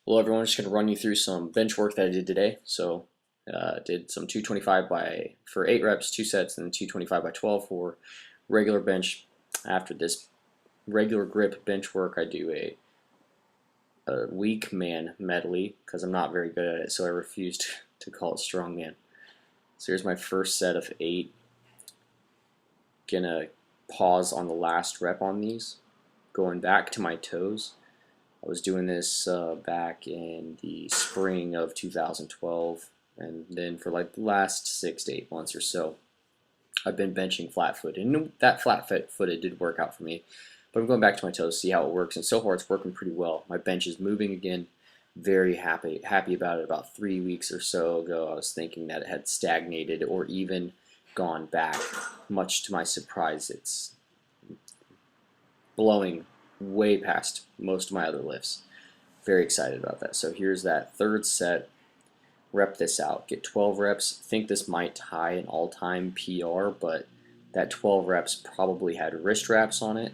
Hello everyone, just going to run you through some bench work that I did today. Did some 225 for 8 reps, 2 sets, and then 225 by 12 for regular bench. After this regular grip bench work, I do a Weakman medley because I'm not very good at it, so I refused to call it Strongman. So here's my first set of 8. Gonna pause on the last rep on these, going back to my toes. I was doing this back in the spring of 2012, and then for like the last 6 to 8 months or so, I've been benching flat-footed, and that flat-footed did work out for me. But I'm going back to my toes to see how it works, and so far it's working pretty well. My bench is moving again. Very happy about it. About 3 weeks or so ago, I was thinking that it had stagnated or even gone back. Much to my surprise, it's blowing way past most of my other lifts. Very excited about that. So here's that third set. Rep this out. Get 12 reps. I think this might tie an all-time PR, but that 12 reps probably had wrist wraps on it.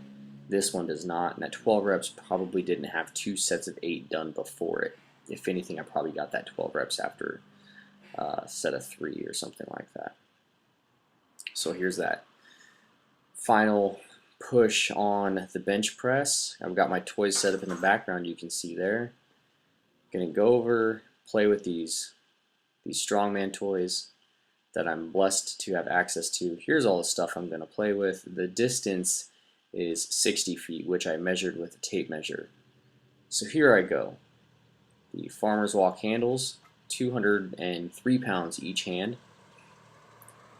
This one does not, and that 12 reps probably didn't have 2 sets of 8 done before it. If anything, I probably got that 12 reps after a set of 3 or something like that. So here's that final push on the bench press. I've got my toys set up in the background, you can see there. Gonna go over, play with these Strongman toys that I'm blessed to have access to. Here's all the stuff I'm gonna play with. The distance is 60 feet, which I measured with a tape measure. So here I go. The farmer's walk handles, 203 pounds each hand.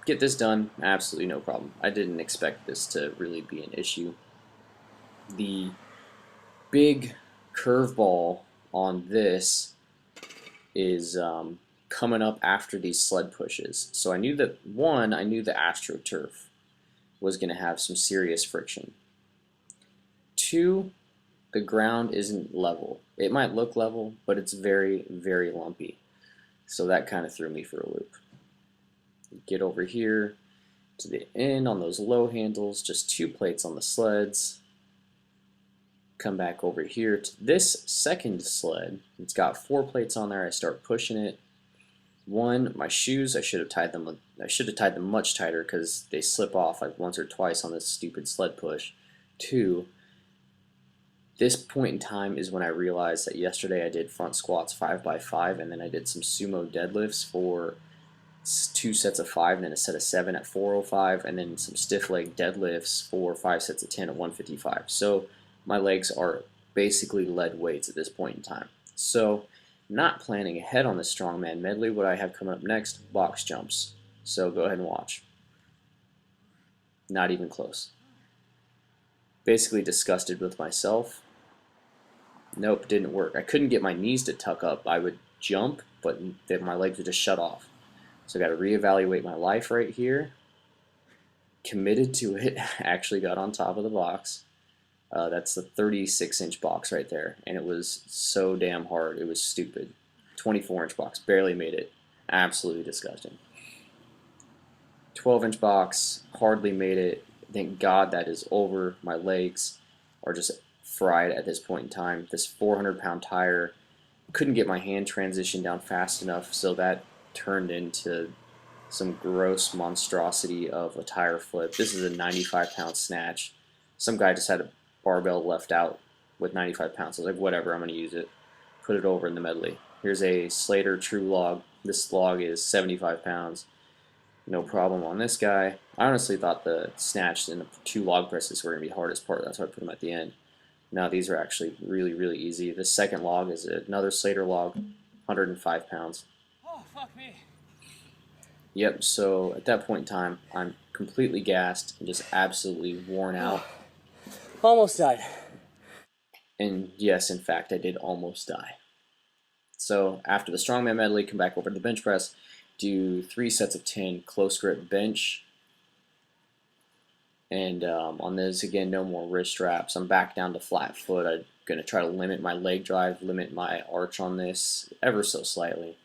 Get this done, absolutely no problem. I didn't expect this to really be an issue. The big curveball on this is coming up after these sled pushes. So I knew that, one, I knew the AstroTurf was going to have some serious friction. 2, the ground isn't level. It might look level, but it's very, very lumpy. So that kind of threw me for a loop. Get over here to the end on those low handles, just 2 plates on the sleds. Come back over here to this second sled. It's got 4 plates on there. I start pushing it. 1, my shoes, I should have tied them much tighter because they slip off like once or twice on this stupid sled push. 2, this point in time is when I realized that yesterday I did front squats 5x5, and then I did some sumo deadlifts for 2 sets of 5 and then a set of 7 at 405, and then some stiff leg deadlifts for 5 sets of 10 at 155. So my legs are basically lead weights at this point in time. So not planning ahead on the Strongman medley. What I have coming up next, box jumps. So go ahead and watch. Not even close. Basically disgusted with myself. Nope, didn't work. I couldn't get my knees to tuck up. I would jump, but my legs would just shut off. So I got to reevaluate my life right here. Committed to it. Actually got on top of the box. That's the 36-inch box right there, and it was so damn hard. It was stupid. 24-inch box, barely made it. Absolutely disgusting. 12-inch box, hardly made it. Thank God that is over. My legs are just fried at this point in time. This 400-pound tire, couldn't get my hand transition down fast enough, so that turned into some gross monstrosity of a tire flip. This is a 95-pound snatch. Some guy just had a barbell left out with 95 pounds. I was like, whatever, I'm going to use it. Put it over in the medley. Here's a Slater True log. This log is 75 pounds. No problem on this guy. I honestly thought the snatch and the 2 log presses were going to be the hardest part. That's why I put them at the end. Now these are actually really, really easy. The second log is another Slater log, 105 pounds. Oh, fuck me. Yep, so at that point in time, I'm completely gassed and just absolutely worn out. Almost died. And yes, in fact, I did almost die. So after the Strongman medley, come back over to the bench press, do 3 sets of 10 close grip bench. And on this, again, no more wrist straps. I'm back down to flat foot. I'm going to try to limit my leg drive, limit my arch on this ever so slightly.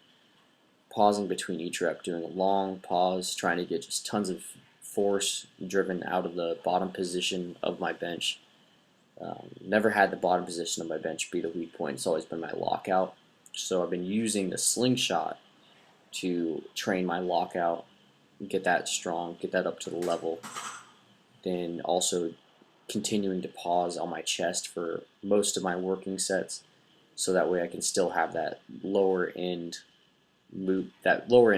Pausing between each rep, doing a long pause, trying to get just tons of force driven out of the bottom position of my bench. Never had the bottom position of my bench be the weak point. It's always been my lockout. So I've been using the slingshot to train my lockout, get that strong, get that up to the level. Then also continuing to pause on my chest for most of my working sets, so that way I can still have that lower end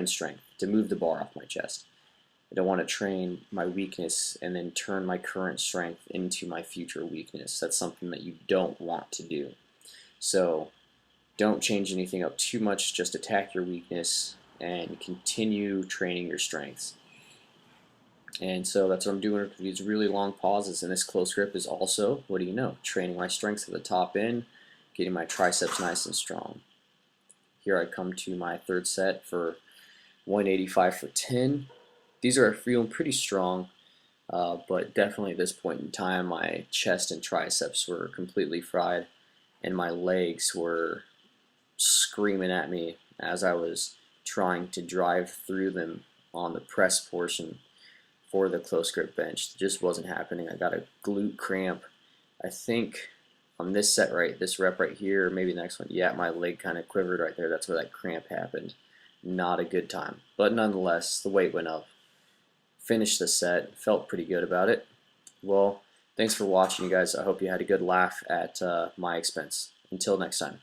strength to move the bar off my chest. I don't want to train my weakness and then turn my current strength into my future weakness. That's something that you don't want to do. So don't change anything up too much, just attack your weakness and continue training your strengths. And so that's what I'm doing with these really long pauses. And this close grip is also, what do you know, training my strengths at the top end, getting my triceps nice and strong. Here I come to my third set for 185 for 10. These are feeling pretty strong, but definitely at this point in time, my chest and triceps were completely fried, and my legs were screaming at me as I was trying to drive through them on the press portion for the close grip bench. It just wasn't happening. I got a glute cramp. I think on this set this rep right here, or maybe the next one, yeah, my leg kind of quivered right there. That's where that cramp happened. Not a good time. But nonetheless, the weight went up. Finished the set. Felt pretty good about it. Well, thanks for watching, you guys. I hope you had a good laugh at my expense. Until next time.